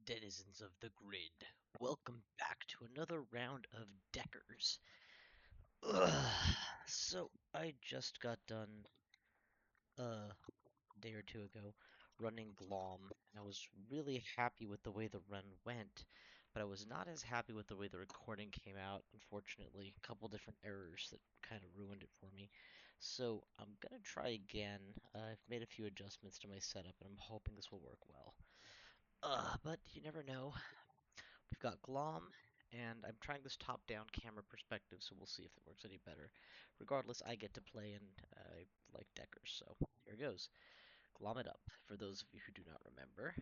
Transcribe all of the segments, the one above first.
Denizens of the grid, welcome back to another round of Deckers. So, I just got done a day or two ago running Glom, and I was really happy with the way the run went, but I was not as happy with the way the recording came out, unfortunately. A couple different errors that kind of ruined it for me. So, I'm gonna try again. I've made a few adjustments to my setup, and I'm hoping this will work well. But you never know. We've got Glom, and I'm trying this top-down camera perspective, so we'll see if it works any better. Regardless, I get to play, and I like Deckers, so here goes. Glom it up. For those of you who do not remember,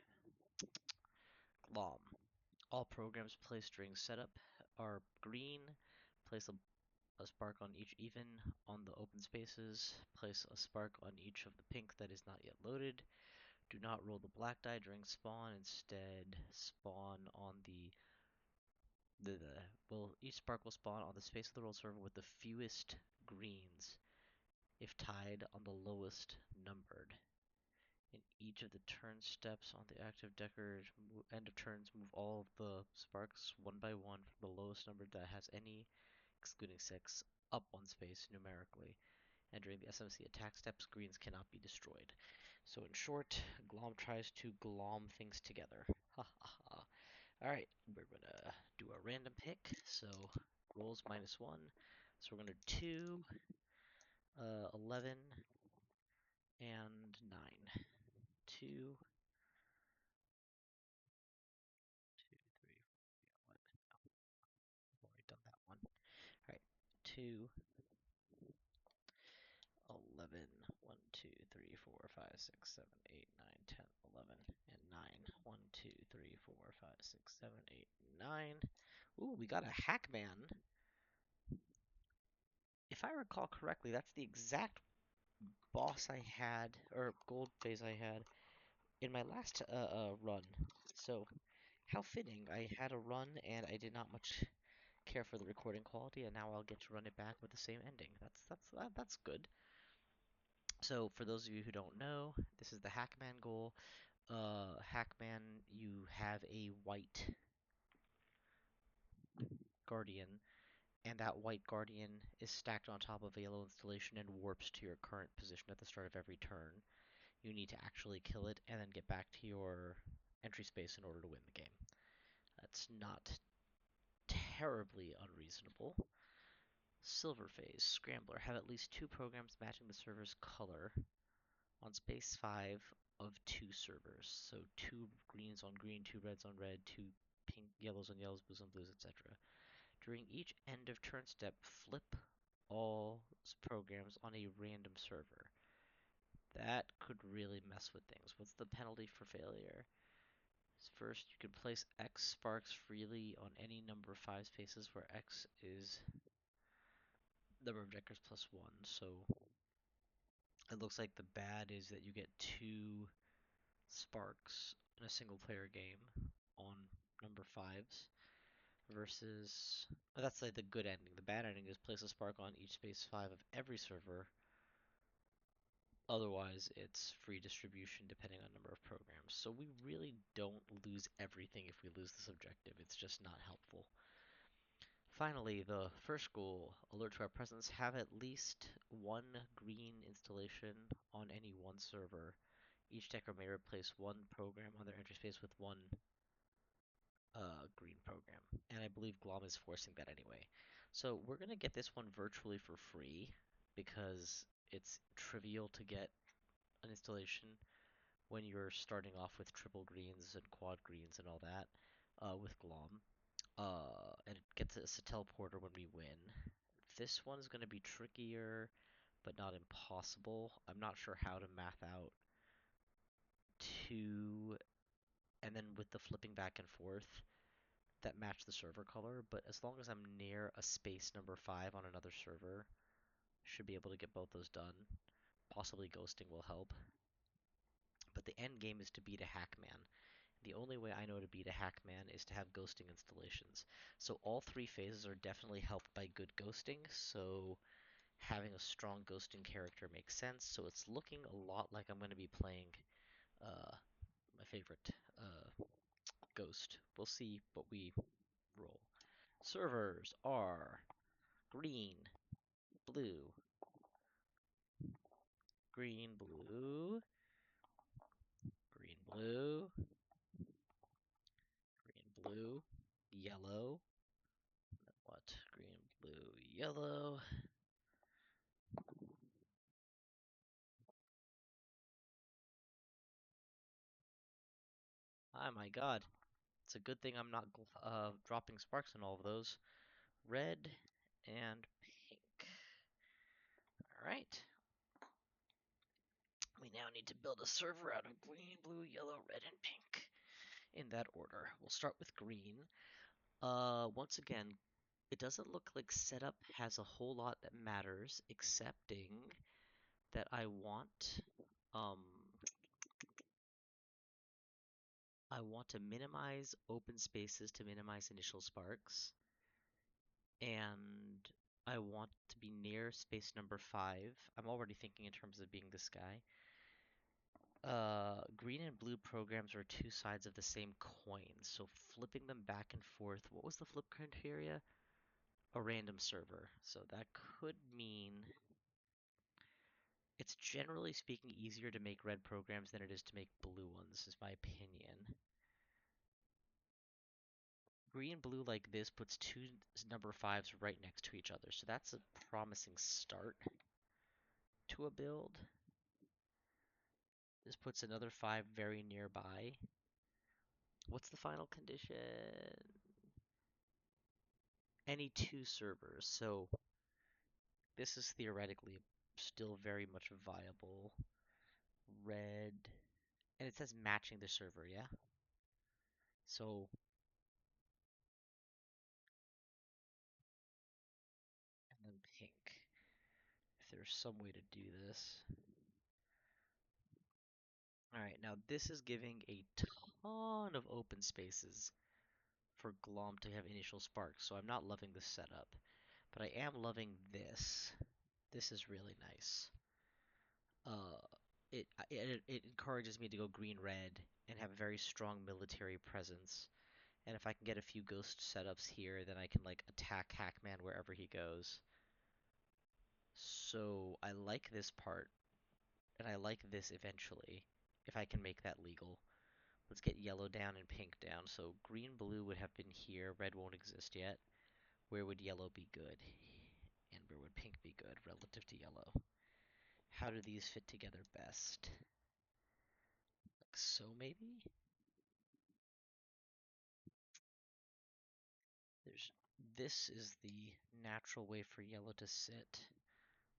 Glom. All programs placed during setup are green. Place a spark on each even on the open spaces. Place a spark on each of the pink that is not yet loaded. Do not roll the black die during spawn. Instead, spawn on each spark will spawn on the space of the roll server with the fewest greens, if tied on the lowest numbered. In each of the turn steps on the active decker end of turns, move all of the sparks one by one from the lowest number that has any, excluding 6, up one space numerically. And during the SMC attack steps, greens cannot be destroyed. So in short, Glom tries to glom things together. Ha ha ha. Alright, we're gonna do a random pick. So rolls -1. So we're gonna do 2, 11, and 9. 2, 2, 3, 4, yeah, what? No, I've already done that one. Alright, 2, 11, 1, 2, 3, 4, 5, 6, 7, 8, 9, 10, 11, and 9. 1, 2, 3, 4, 5, 6, 7, 8, 9. Ooh, we got a Hackman. If I recall correctly, that's the exact boss I had, or gold phase I had, in my last run. So, how fitting. I had a run and I did not much care for the recording quality, and now I'll get to run it back with the same ending. That's good. So, for those of you who don't know, this is the Hackman goal. Hackman, you have a white guardian, and that white guardian is stacked on top of a yellow installation and warps to your current position at the start of every turn. You need to actually kill it and then get back to your entry space in order to win the game. That's not terribly unreasonable. Silver Phase, Scrambler, have at least 2 programs matching the server's color on space 5 of 2 servers. So 2 greens on green, 2 reds on red, 2 pink, yellows on yellows, blues on blues, etc. During each end of turn step, flip all programs on a random server. That could really mess with things. What's the penalty for failure? First, you can place X sparks freely on any number of 5 spaces where X is number of deckers plus 1. So it looks like the bad is that you get 2 sparks in a single player game on number 5s versus that's like the good ending. The bad ending is place a spark on each space 5 of every server. Otherwise, it's free distribution depending on number of programs. So we really don't lose everything if we lose this objective. It's just not helpful. Finally, the first goal, alert to our presence, have at least 1 green installation on any one server. Each decker may replace 1 program on their entry space with 1 green program. And I believe Glom is forcing that anyway. So we're going to get this one virtually for free because it's trivial to get an installation when you're starting off with triple greens and quad greens and all that with Glom. And it gets us a teleporter when we win. This one's going to be trickier, but not impossible. I'm not sure how to math out 2, and then with the flipping back and forth that match the server color, but as long as I'm near a space number 5 on another server, should be able to get both those done. Possibly ghosting will help. But the end game is to beat a Hackman. The only way I know to beat a Hackman is to have ghosting installations. So all 3 phases are definitely helped by good ghosting, so having a strong ghosting character makes sense. So it's looking a lot like I'm going to be playing uh, my favorite ghost. We'll see what we roll. Servers are green, blue, green, blue, green, blue, green, blue, yellow. What? Green, blue, yellow. Oh my god. It's a good thing I'm not dropping sparks on all of those. Red and pink. Alright. We now need to build a server out of green, blue, yellow, red, and pink. In that order. We'll start with green. Once again, it doesn't look like setup has a whole lot that matters, excepting that um, I want to minimize open spaces to minimize initial sparks, and I want to be near space number 5. I'm already thinking in terms of being this guy. Green and blue programs are two sides of the same coin, so flipping them back and forth. What was the flip criteria? A random server. So that could mean it's generally speaking easier to make red programs than it is to make blue ones, is my opinion. Green and blue like this puts two number 5s right next to each other, so that's a promising start to a build. This puts another 5 very nearby. What's the final condition? Any two servers, so this is theoretically still very much viable. Red, and it says matching the server, yeah? So, and then pink. If there's some way to do this. Alright, now this is giving a ton of open spaces for Glom to have initial sparks, so I'm not loving the setup. But I am loving this. This is really nice. Uh, it encourages me to go green-red and have a very strong military presence. And if I can get a few ghost setups here, then I can like attack Hackman wherever he goes. So I like this part, and I like this eventually, if I can make that legal. Let's get yellow down and pink down. So green, blue would have been here. Red won't exist yet. Where would yellow be good? And where would pink be good relative to yellow? How do these fit together best? Like so, maybe? This is the natural way for yellow to sit,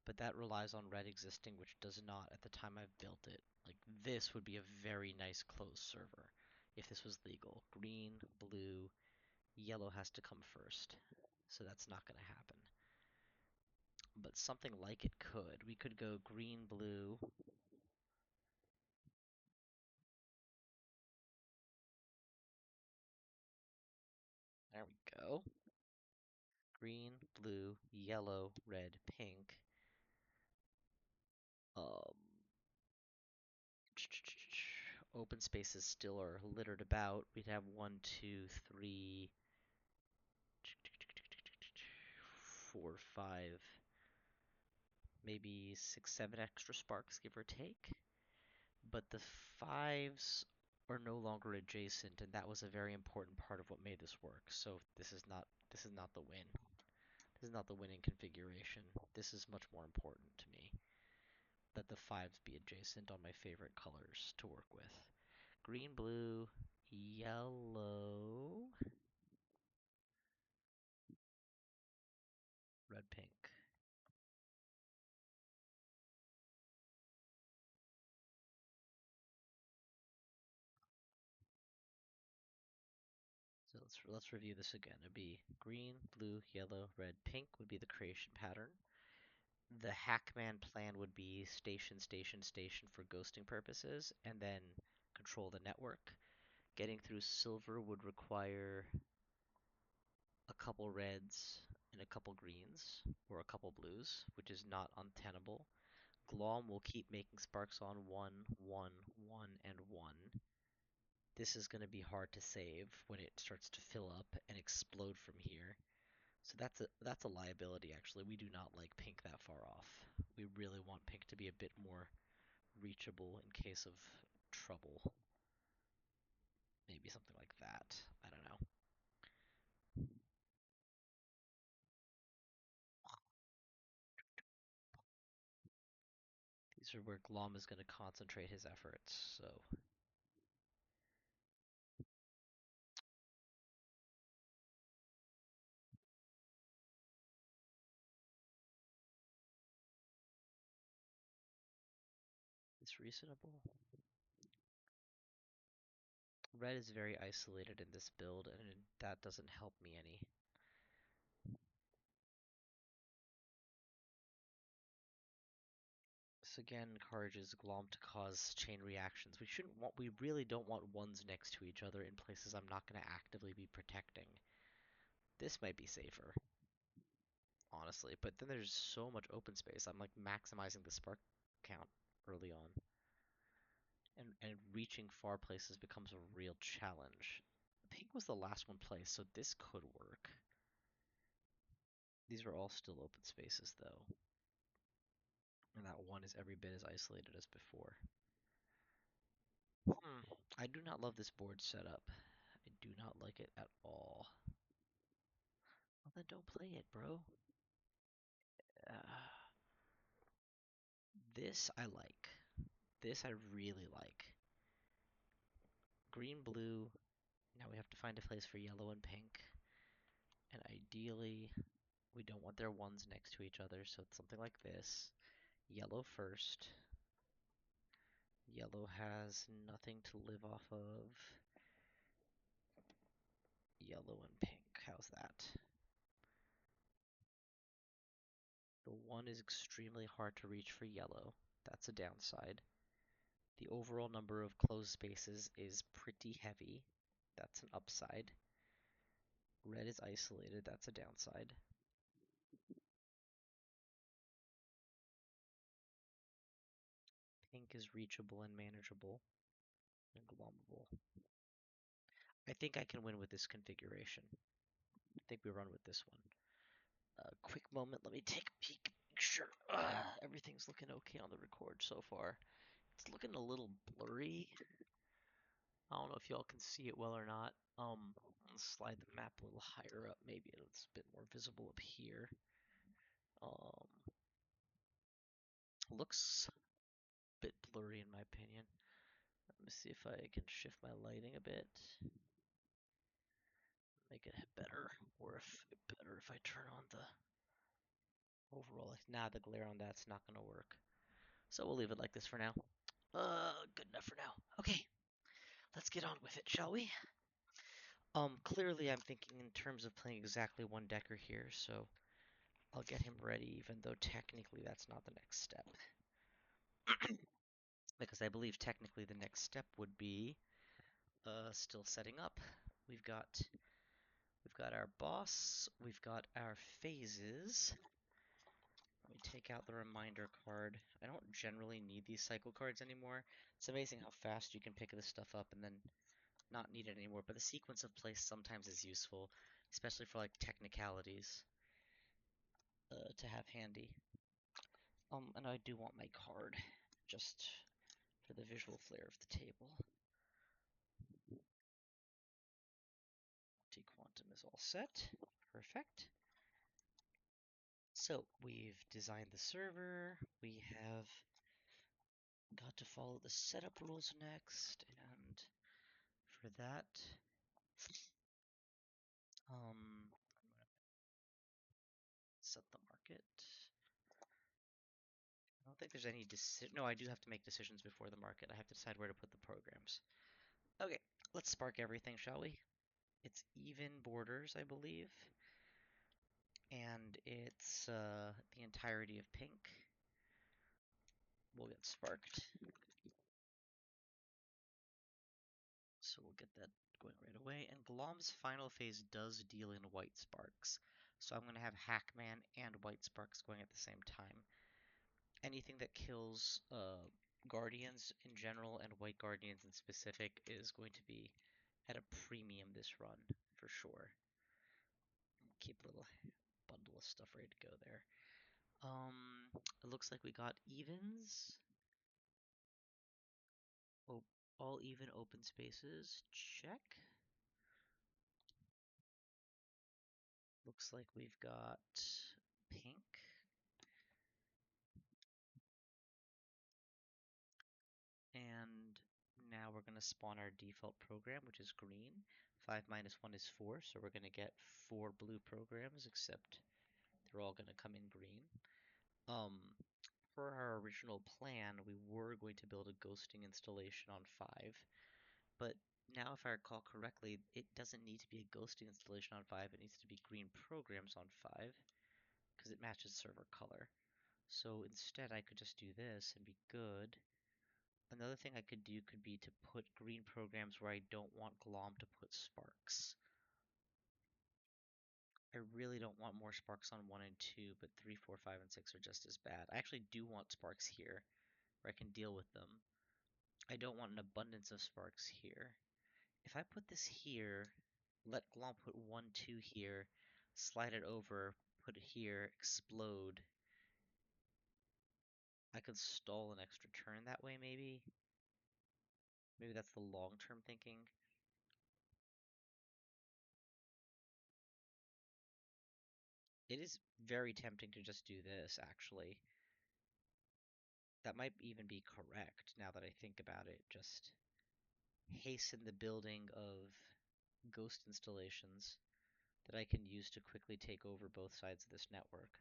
but that relies on red existing, which does not at the time I've built it. Like, this would be a very nice closed server if this was legal. Green, blue, yellow has to come first, so that's not going to happen. But something like it could. We could go green, blue. There we go. Green, blue, yellow, red, pink. Um, Open spaces still are littered about. We'd have 1, 2, 3, 4, 5, maybe 6, 7 extra sparks, give or take. But the 5s are no longer adjacent, and that was a very important part of what made this work. So this is not the win. This is not the winning configuration. This is much more important to me that the 5s be adjacent on my favorite colors to work with. Green, blue, yellow, red, pink. So let's review this again. It'd be green, blue, yellow, red, pink would be the creation pattern. The Hackman plan would be station, station, station for ghosting purposes, and then control the network. Getting through silver would require a couple reds and a couple greens, or a couple blues, which is not untenable. Glom will keep making sparks on 1, 1, 1, and 1. this is going to be hard to save when it starts to fill up and explode from here. So that's a liability actually. We do not like pink that far off. We really want pink to be a bit more reachable in case of trouble. Maybe something like that. I don't know. These are where Glom is going to concentrate his efforts, so it's reasonable. Red is very isolated in this build, and that doesn't help me any. This again encourages Glom to cause chain reactions. We really don't want ones next to each other in places I'm not going to actively be protecting. This might be safer, honestly, but then there's so much open space. I'm like maximizing the spark count early on, and reaching far places becomes a real challenge. Pink was the last one placed, so this could work. These are all still open spaces, though. And that one is every bit as isolated as before. I do not love this board setup. I do not like it at all. Well, then don't play it, bro. Uh, this I like. This I really like. Green, blue. Now we have to find a place for yellow and pink. And ideally, we don't want their ones next to each other, so it's something like this. Yellow first. Yellow has nothing to live off of. Yellow and pink. How's that? The one is extremely hard to reach for yellow. That's a downside. The overall number of closed spaces is pretty heavy. That's an upside. Red is isolated. That's a downside. Pink is reachable and manageable and glommable. I think I can win with this configuration. I think we run with this one. Quick moment. Let me take a peek. Make sure everything's looking okay on the record so far. It's looking a little blurry. I don't know if y'all can see it well or not. Let's slide the map a little higher up. Maybe it's a bit more visible up here. Um, looks a bit blurry in my opinion. Let me see if I can shift my lighting a bit. Make it better, or if better if I turn on the overall. Nah, the glare on that's not gonna work. So we'll leave it like this for now. Good enough for now. Okay, let's get on with it, shall we? Clearly I'm thinking in terms of playing exactly one decker here, so I'll get him ready, even though technically that's not the next step. Because I believe technically the next step would be still setting up. We've got our boss, we've got our phases. Let me take out the reminder card. I don't generally need these cycle cards anymore. It's amazing how fast you can pick this stuff up and then not need it anymore, but the sequence of place sometimes is useful, especially for like technicalities to have handy. And I do want my card, just for the visual flair of the table. T-Quantum is all set. Perfect. So we've designed the server. We have got to follow the setup rules next, and for that, I'm gonna set the market. I don't think there's any decision. No, I do have to make decisions before the market. I have to decide where to put the programs. Okay, let's spark everything, shall we? It's even borders, I believe. And it's the entirety of pink will get sparked. So we'll get that going right away. And Glom's final phase does deal in white sparks. So I'm going to have Hackman and white sparks going at the same time. Anything that kills Guardians in general and White Guardians in specific is going to be at a premium this run for sure. Keep a little bundle of stuff ready to go there. It looks like we got evens. Oh, all even open spaces. Check. Looks like we've got pink. And now we're going to spawn our default program, which is green. 5 minus 1 is 4, so we're going to get 4 blue programs, except they're all going to come in green. For our original plan, we were going to build a ghosting installation on 5, but now if I recall correctly, it doesn't need to be a ghosting installation on 5, it needs to be green programs on 5, because it matches server color. So instead I could just do this and be good. Another thing I could do could be to put green programs where I don't want Glom to put sparks. I really don't want more sparks on 1 and 2, but 3, 4, 5, and 6 are just as bad. I actually do want sparks here, where I can deal with them. I don't want an abundance of sparks here. If I put this here, let Glom put 1, 2 here, slide it over, put it here, explode, I could stall an extra turn that way, maybe? Maybe that's the long-term thinking. It is very tempting to just do this, actually. That might even be correct, now that I think about it. Just hasten the building of ghost installations that I can use to quickly take over both sides of this network.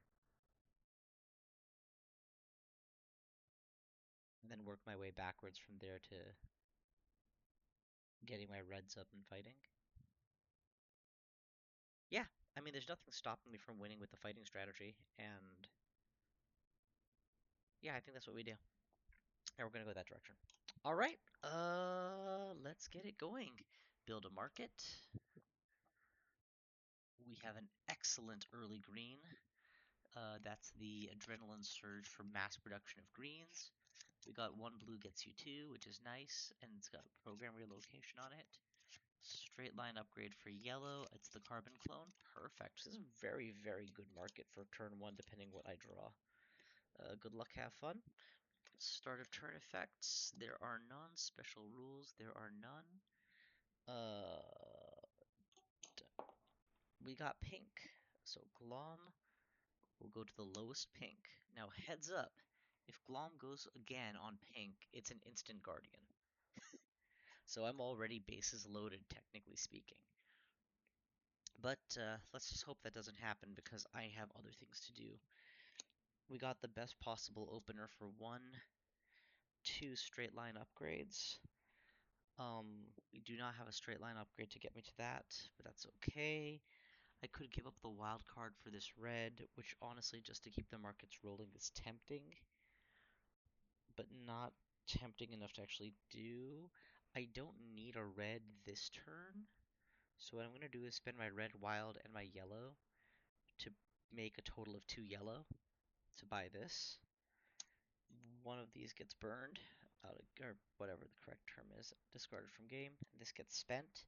And then work my way backwards from there to getting my reds up and fighting. Yeah, I mean, there's nothing stopping me from winning with the fighting strategy, and yeah, I think that's what we do. And we're gonna go that direction. All right, let's get it going. Build a market. We have an excellent early green. That's the adrenaline surge for mass production of greens. We got 1 blue gets you 2, which is nice, and it's got program relocation on it. Straight line upgrade for yellow. It's the carbon clone. Perfect. This is a very, very good market for turn 1, depending what I draw. Good luck, have fun. Start of turn effects. There are none. Special rules. There are none. We got pink. So Glom will go to the lowest pink. Now heads up, if Glom goes again on pink, it's an instant guardian. So I'm already bases loaded, technically speaking. But let's just hope that doesn't happen because I have other things to do. We got the best possible opener for 1, 2 straight line upgrades. We do not have a straight line upgrade to get me to that, but that's okay. I could give up the wild card for this red, which honestly, just to keep the markets rolling, is tempting, but not tempting enough to actually do. I don't need a red this turn, so what I'm going to do is spend my red wild and my yellow to make a total of 2 yellow to buy this. One of these gets burned, or whatever the correct term is, discarded from game. This gets spent,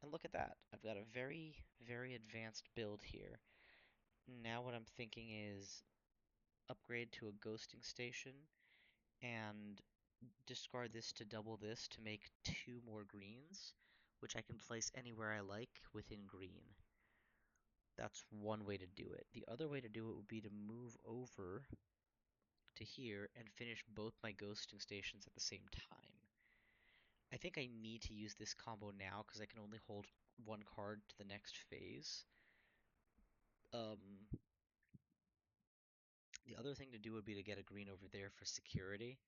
and look at that. I've got a very, very advanced build here. Now what I'm thinking is upgrade to a ghosting station and discard this to double this to make 2 more greens, which I can place anywhere I like within green. That's one way to do it. The other way to do it would be to move over to here and finish both my ghosting stations at the same time. I think I need to use this combo now because I can only hold 1 card to the next phase. The other thing to do would be to get a green over there for security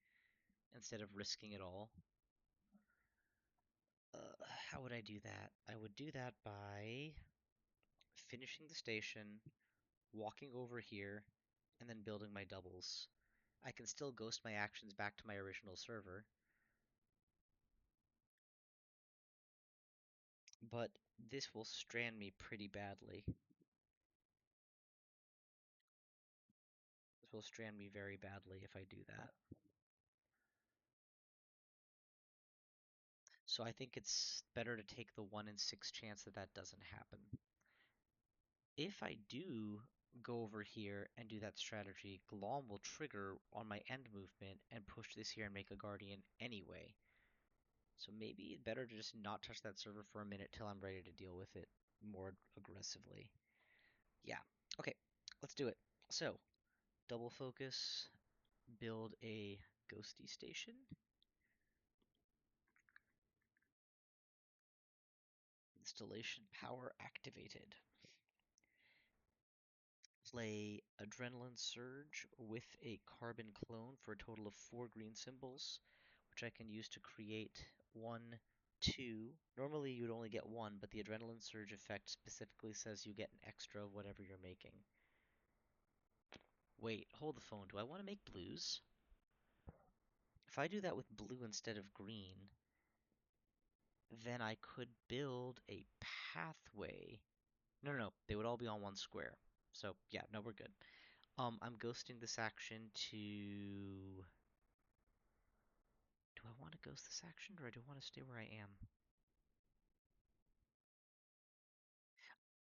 instead of risking it all. How would I do that? I would do that by finishing the station, walking over here, and then building my doubles. I can still ghost my actions back to my original server, but this will strand me pretty badly. This will strand me very badly if I do that. So I think it's better to take the 1 in 6 chance that that doesn't happen. If I do go over here and do that strategy, Glom will trigger on my end movement and push this here and make a Guardian anyway. So maybe it's better to just not touch that server for a minute till I'm ready to deal with it more aggressively. Yeah, okay, let's do it. So, double focus, build a ghosty station. Installation power activated. Play Adrenaline Surge with a carbon clone for a total of 4 green symbols, which I can use to create 1, 2. Normally you'd only get 1, but the Adrenaline Surge effect specifically says you get an extra of whatever you're making. Wait, hold the phone. Do I want to make blues? If I do that with blue instead of green, then I could build a pathway. No, they would all be on one square. So yeah, no, we're good. I'm ghosting this action to... Do I want to ghost this action, or do I want to stay where I am?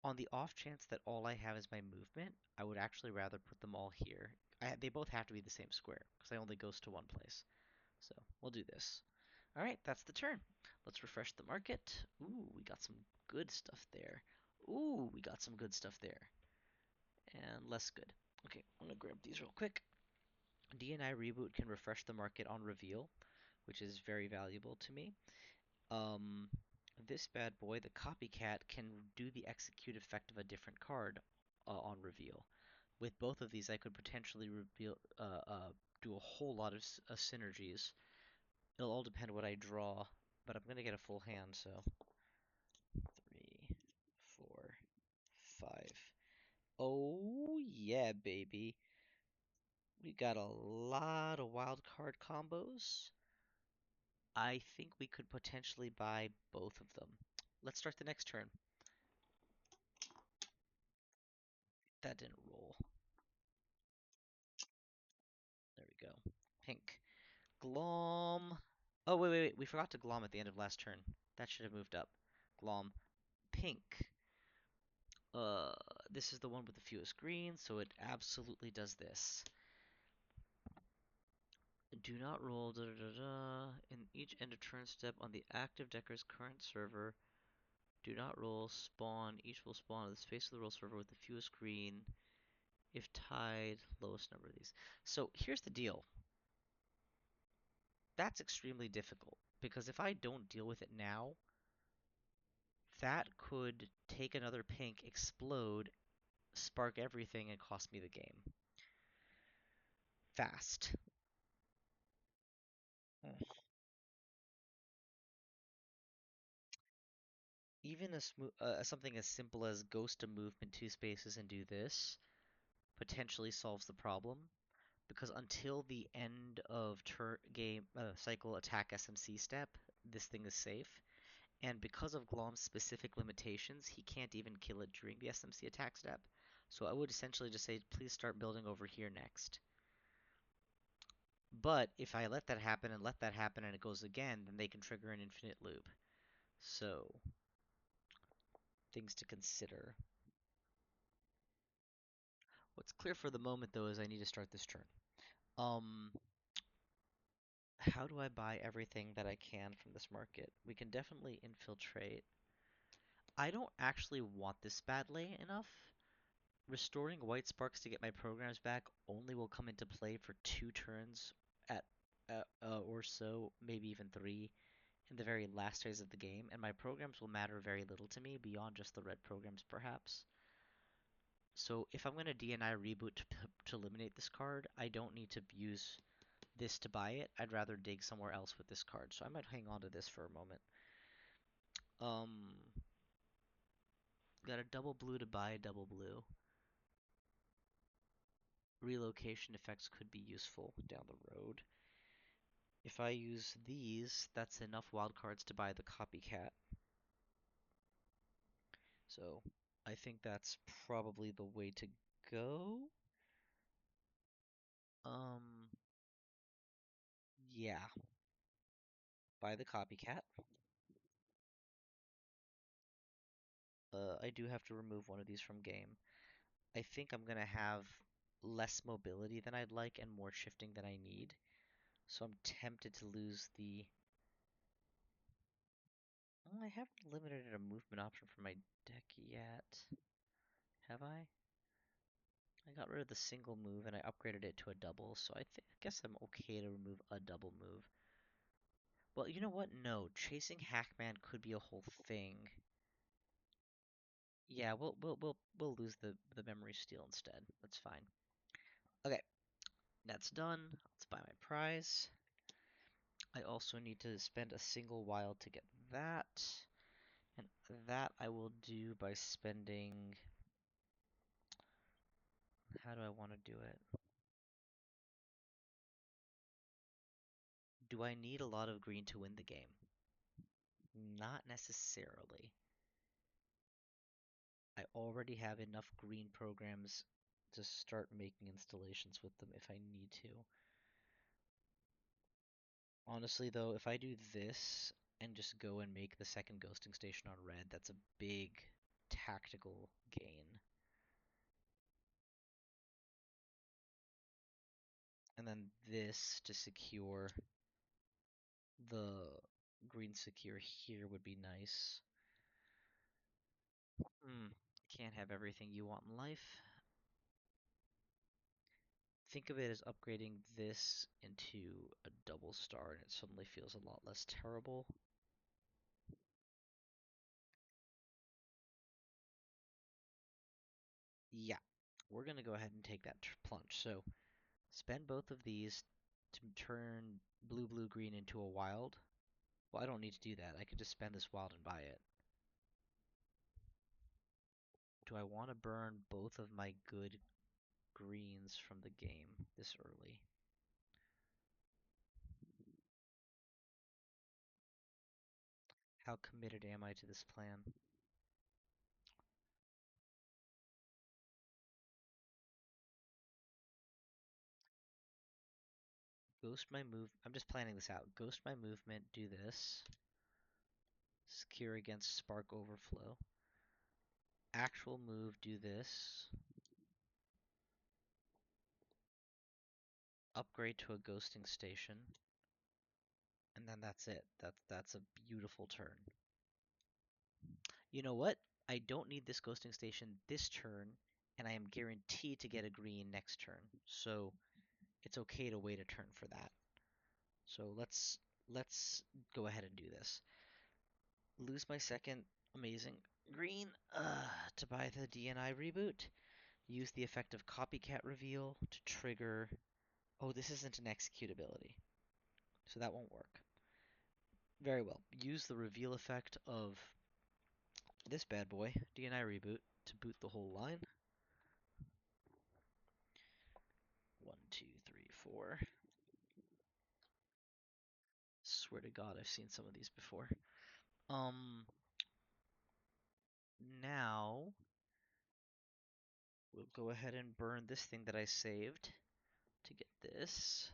On the off chance that all I have is my movement, I would actually rather put them all here. They both have to be the same square, because I only ghost to one place. So we'll do this. All right, that's the turn. Let's refresh the market. Ooh, we got some good stuff there. Ooh, we got some good stuff there. And less good. Okay, I'm gonna grab these real quick. DNI Reboot can refresh the market on reveal, which is very valuable to me. Um, this bad boy, the Copycat, can do the execute effect of a different card on reveal. With both of these, I could potentially do a whole lot of synergies. It'll all depend what I draw, but I'm gonna get a full hand, so 3, 4, 5. Oh yeah, baby. We got a lot of wild card combos. I think we could potentially buy both of them. Let's start the next turn. That didn't roll. There we go. Pink. Glom. Oh, wait. We forgot to Glom at the end of last turn. That should have moved up. Glom. Pink. Uh, this is the one with the fewest greens, so it absolutely does this. Do not roll in each end of turn step on the active decker's current server. Do not roll spawn. Each will spawn on the space of the roll server with the fewest green. If tied, lowest number of these. So here's the deal. That's extremely difficult because if I don't deal with it now, that could take another pink, explode, spark everything, and cost me the game. Fast. Even something as simple as ghost a movement 2 spaces and do this potentially solves the problem because until the end of game cycle attack SMC step, this thing is safe. And because of Glom's specific limitations, he can't even kill it during the SMC attack step. So I would essentially just say, please start building over here next. But if I let that happen and it goes again, then they can trigger an infinite loop. So, things to consider. What's clear for the moment, though, is I need to start this turn. How do I buy everything that I can from this market? We can definitely infiltrate. I don't actually want this badly enough. Restoring white sparks to get my programs back only will come into play for 2 turns at or so, maybe even 3 in the very last phase of the game, and my programs will matter very little to me beyond just the red programs, perhaps. So if I'm going to DNI reboot to eliminate this card, I don't need to use this to buy it. I'd rather dig somewhere else with this card, so I might hang on to this for a moment. Um, got a double blue to buy a double blue. Relocation effects could be useful down the road. If I use these, that's enough wildcards to buy the copycat. So I think that's probably the way to go. Yeah. Buy the copycat. I do have to remove one of these from game. I think I'm gonna have less mobility than I'd like and more shifting than I need. So I'm tempted to lose the. Well, I haven't eliminated a movement option for my deck yet. Have I? I got rid of the single move and I upgraded it to a double, so I guess I'm okay to remove a double move. Well, you know what? No, chasing Hackman could be a whole thing. Yeah, we'll lose the memory steal instead. That's fine. Okay, that's done. Let's buy my prize. I also need to spend a single wild to get that. And that I will do by spending. How do I want to do it? Do I need a lot of green to win the game? Not necessarily. I already have enough green programs to start making installations with them if I need to. Honestly, though, if I do this and just go and make the second ghosting station on red, that's a big tactical gain. And then this to secure the green secure here would be nice. Can't have everything you want in life. Think of it as upgrading this into a double star and it suddenly feels a lot less terrible. Yeah, we're going to go ahead and take that plunge. So spend both of these to turn blue, blue, green into a wild. Well, I don't need to do that. I could just spend this wild and buy it. Do I want to burn both of my good greens from the game this early? How committed am I to this plan? Ghost my move. I'm just planning this out. Ghost my movement, do this. Secure against spark overflow. Actual move, do this. Upgrade to a ghosting station. And then that's it. That's a beautiful turn. You know what? I don't need this ghosting station this turn, and I am guaranteed to get a green next turn. So it's okay to wait a turn for that. So let's go ahead and do this. Lose my second amazing green to buy the DNI reboot. Use the effect of copycat reveal to trigger. Oh, this isn't an executability, so that won't work. Very well. Use the reveal effect of this bad boy, DNI reboot, to boot the whole line. 1, 2, 3, 4. Swear to God, I've seen some of these before. Now we'll go ahead and burn this thing that I saved to get this.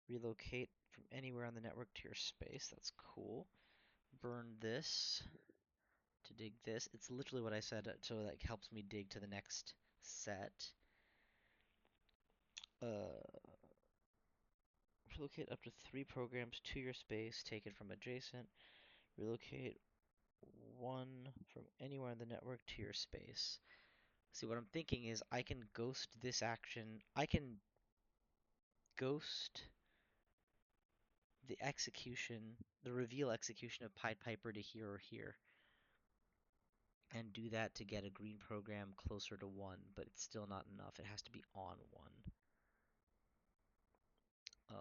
Relocate from anywhere on the network to your space. That's cool. Burn this to dig this. It's literally what I said, so that helps me dig to the next set. Uh, relocate up to 3 programs to your space, taken from adjacent. Relocate 1 from anywhere on the network to your space. See, what I'm thinking is I can ghost this action. I can ghost the execution, the reveal execution of Pied Piper to here or here, and do that to get a green program closer to 1, but it's still not enough. It has to be on 1. Uh,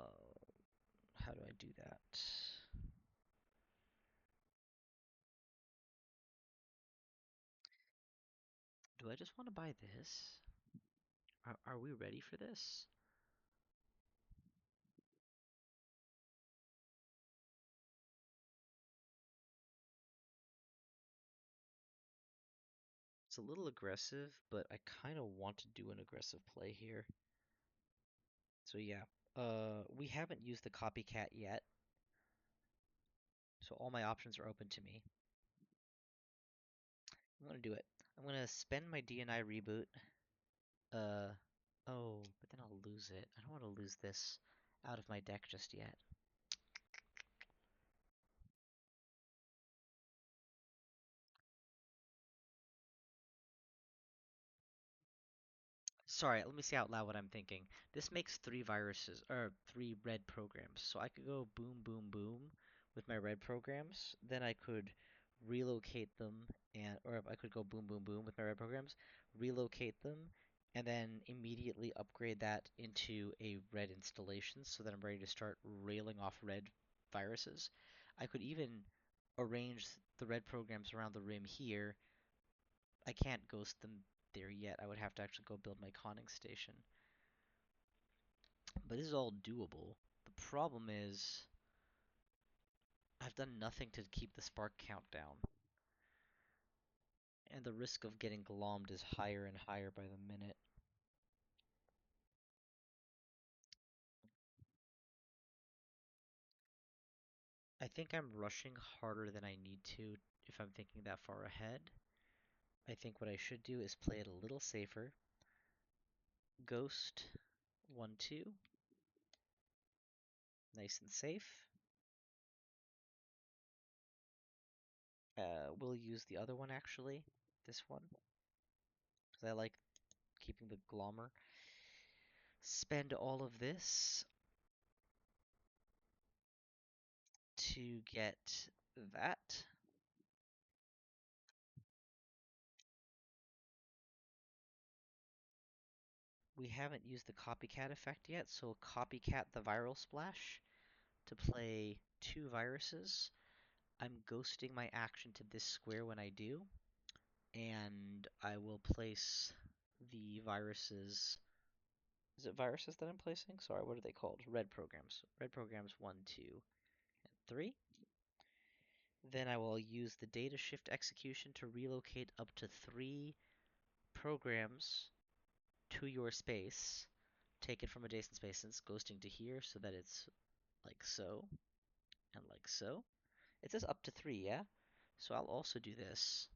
how do I do that? Do I just want to buy this? Are we ready for this? It's a little aggressive, but I kind of want to do an aggressive play here. So yeah, we haven't used the copycat yet, so all my options are open to me. I'm gonna do it. I'm gonna spend my DNI reboot. Uh, oh, but then I'll lose it. I don't want to lose this out of my deck just yet. Sorry, let me say out loud what I'm thinking. This makes three viruses, or three red programs. So I could go boom, boom, boom with my red programs. Then I could relocate them, or I could go boom, boom, boom with my red programs, relocate them, and then immediately upgrade that into a red installation so that I'm ready to start railing off red viruses. I could even arrange the red programs around the rim here. I can't ghost them there yet. I would have to actually go build my conning station. But this is all doable. The problem is I've done nothing to keep the spark count down. And the risk of getting glommed is higher and higher by the minute. I think I'm rushing harder than I need to if I'm thinking that far ahead. I think what I should do is play it a little safer. Ghost 1-2. Nice and safe. We'll use the other one actually. This one. Because I like keeping the glommer. Spend all of this to get that. We haven't used the copycat effect yet, so copycat the viral splash to play two viruses. I'm ghosting my action to this square when I do, and I will place the viruses. Is it viruses that I'm placing? Sorry, what are they called? Red programs. Red programs 1, 2, and 3. Then I will use the data shift execution to relocate up to 3 programs to your space, take it from adjacent spaces, ghosting to here so that it's like so, and like so. It says up to 3, yeah? So I'll also do this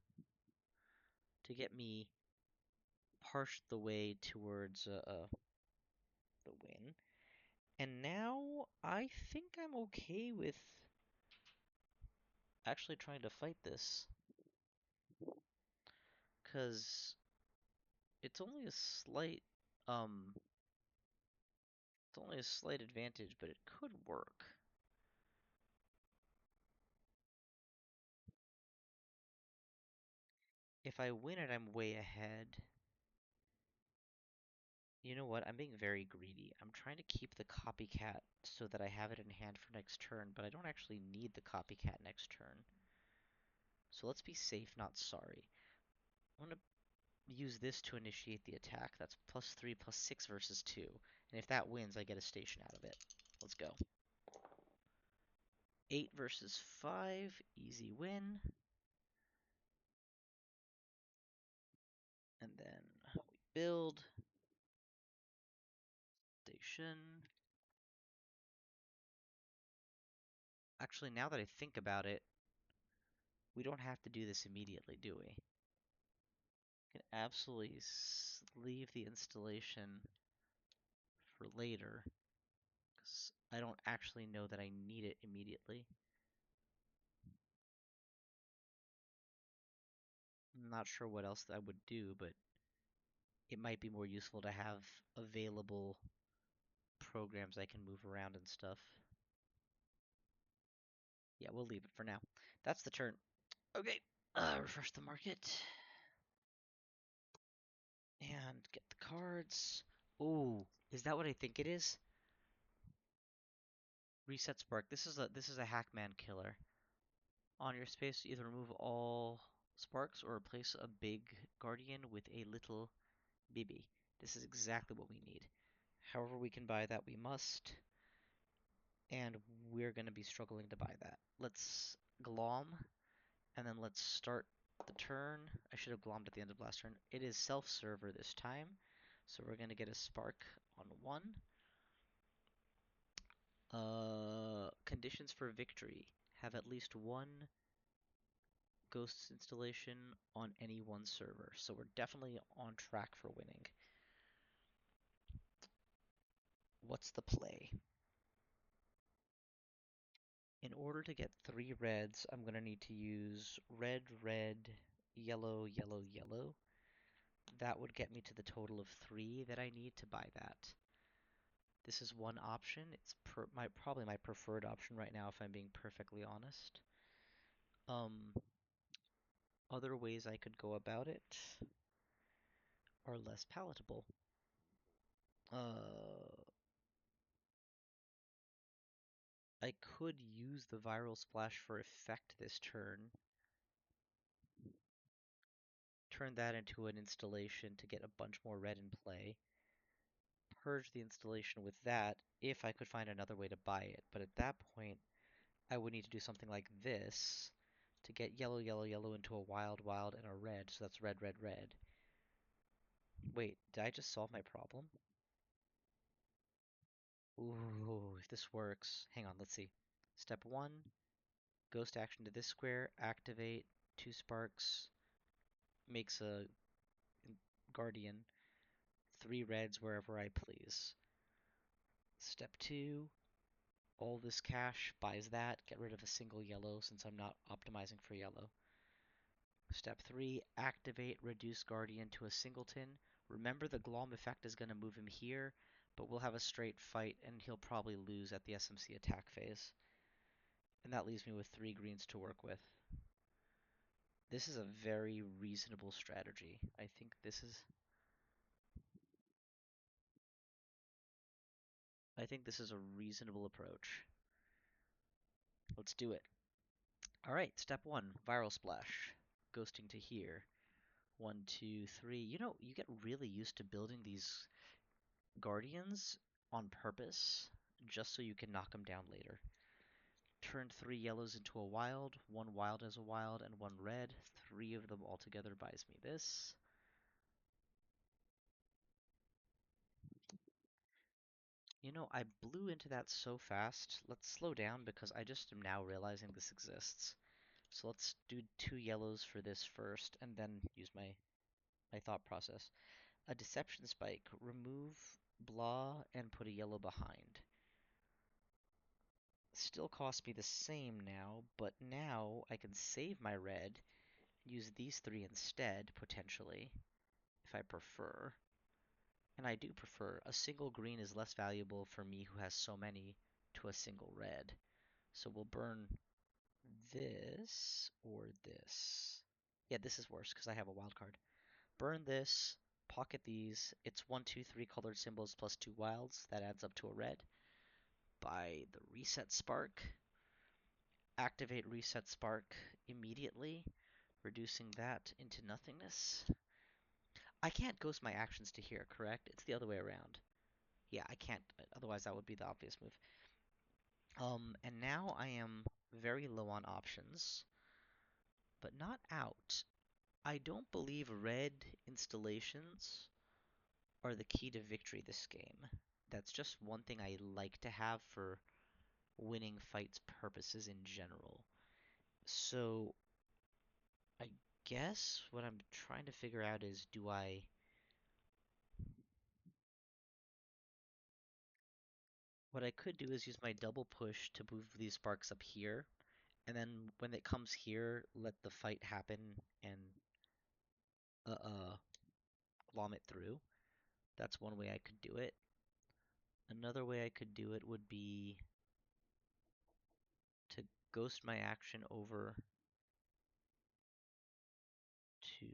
to get me partial the way towards the win. And now I think I'm okay with actually trying to fight this. Because it's only a slight, um, it's only a slight advantage, but it could work. If I win it, I'm way ahead. You know what? I'm being very greedy. I'm trying to keep the copycat so that I have it in hand for next turn, but I don't actually need the copycat next turn. So let's be safe, not sorry. I'm going to use this to initiate the attack. That's +3, +6 versus 2. And if that wins, I get a station out of it. Let's go. 8 versus 5. Easy win. And then we build. Station. Actually, now that I think about it, we don't have to do this immediately, do we? Can absolutely leave the installation for later, because I don't actually know that I need it immediately. I'm not sure what else I would do, but it might be more useful to have available programs I can move around and stuff. Yeah, we'll leave it for now. That's the turn. Okay, refresh the market. And get the cards. Oh, is that what I think it is? Reset Spark. This is a Hackman killer. On your space, either remove all sparks or replace a big guardian with a little baby. This is exactly what we need. However we can buy that, we must. And we're going to be struggling to buy that. Let's glom, and then let's start the turn. I should have glommed at the end of last turn. It is self-server this time, so we're going to get a spark on 1. Conditions for victory. Have at least one Ghosts installation on any one server. So we're definitely on track for winning. What's the play? In order to get 3 reds, I'm going to need to use red, red, yellow, yellow, yellow. That would get me to the total of 3 that I need to buy that. This is one option. It's probably my preferred option right now, if I'm being perfectly honest. Um, Other ways I could go about it are less palatable. Uh, I could use the viral splash for effect this turn, turn that into an installation to get a bunch more red in play, purge the installation with that if I could find another way to buy it. But at that point, I would need to do something like this to get yellow, yellow, yellow into a wild, wild, and a red. So that's red, red, red. Wait, did I just solve my problem? Ooh, if this works. Hang on, let's see. Step 1, ghost action to this square, activate 2 sparks, makes a guardian, 3 reds wherever I please. Step 2, all this cash buys that, get rid of a single yellow since I'm not optimizing for yellow. Step 3, activate reduce guardian to a singleton. Remember the Glom effect is going to move him here, but we'll have a straight fight and he'll probably lose at the SMC attack phase. And that leaves me with 3 greens to work with. This is a very reasonable strategy. I think this is a reasonable approach. Let's do it. All right, step 1, viral splash. Ghosting to here. 1, 2, 3. You know, you get really used to building these guardians on purpose, just so you can knock them down later. Turn 3 yellows into a wild, 1 wild as a wild, and 1 red. 3 of them altogether buys me this. You know, I blew into that so fast. Let's slow down because I just am now realizing this exists. So let's do 2 yellows for this first, and then use my thought process. A deception spike. Remove blah and put a yellow behind. Still costs me the same now, but now I can save my red, use these 3 instead, potentially, if I prefer. And I do prefer. A single green is less valuable for me who has so many to a single red. So we'll burn this or this. Yeah, this is worse because I have a wild card. Burn this, pocket these. It's 1, 2, 3 colored symbols plus 2 wilds. That adds up to a red. Buy the reset spark. Activate reset spark immediately, reducing that into nothingness. I can't ghost my actions to here, correct? It's the other way around. Yeah, I can't, otherwise that would be the obvious move. And now I am very low on options, but not out. I don't believe red installations are the key to victory this game. That's just one thing I like to have for winning fights purposes in general. So I guess what I'm trying to figure out is what I could do is use my double push to move these sparks up here, and then when it comes here, let the fight happen and uh uh glom it through. That's one way I could do it. Another way I could do it would be to ghost my action over to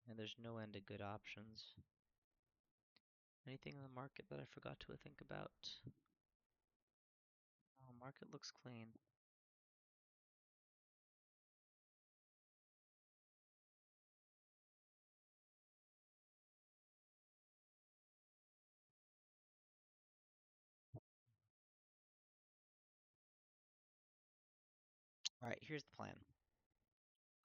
and there's no end to good options. Anything in the market that I forgot to think about? Oh, market looks clean. Alright, here's the plan.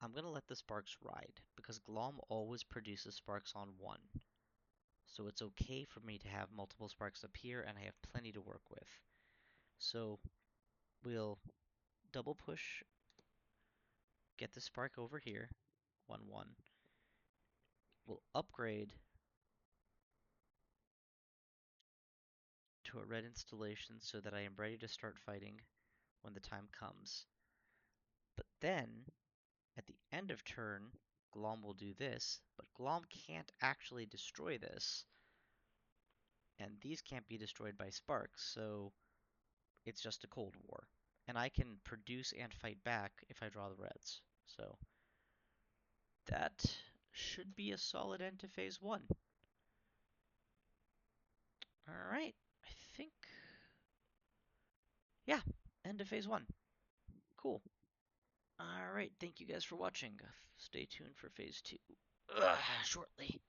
I'm gonna let the sparks ride, because Glom always produces sparks on 1. So it's okay for me to have multiple sparks appear, and I have plenty to work with. So we'll double push, get the spark over here, 1, 1. We'll upgrade to a red installation so that I am ready to start fighting when the time comes. But then, at the end of turn, Glom will do this, but Glom can't actually destroy this, and these can't be destroyed by sparks, so it's just a Cold War. And I can produce and fight back if I draw the reds. So that should be a solid end to phase 1. Alright, I think... yeah, end of phase 1. Cool. Alright, thank you guys for watching. Stay tuned for phase 2 shortly.